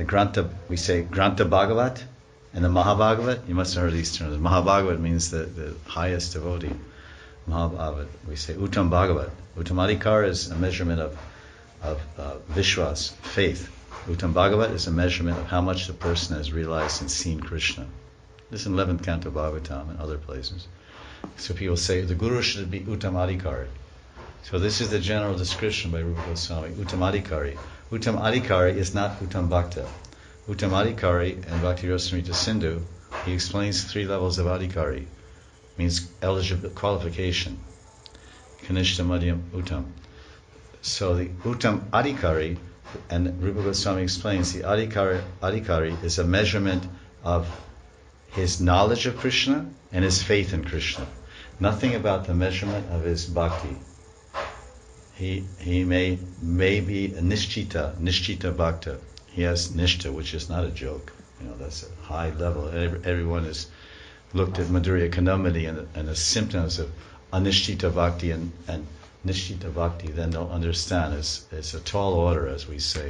the Grantha, we say Grantha Bhagavat and the Mahabhagavat. You must have heard these terms. Mahabhagavat means the highest devotee. Mahabhagavat, we say Uttam Bhagavat. Uttamadikara is a measurement of Vishwas, faith. Uttam Bhagavat is a measurement of how much the person has realized and seen Krishna. This is in 11th Canto Bhagavatam and other places. So people say the Guru should be Uttamadikari. So this is the general description by Rupa Goswami. Uttamadikari. Uttamadikari is not Uttam Bhakta. Uttamadikari and Bhakti Rasamrita Sindhu, he explains 3 levels of adhikari. Means eligible qualification. Kanishta, Madhyam, Uttam. So the Uttam Adhikari, and Rupa Goswami explains, the Adhikari is a measurement of his knowledge of Krishna and his faith in Krishna. Nothing about the measurement of his bhakti. He may be a Nishchita Bhakta. He has Nishta, which is not a joke. That's a high level. Everyone has looked at Madhurya Kandamani and the symptoms of Anishchita Bhakti and Nishchita Bhakti, then they'll understand it's a tall order, as we say.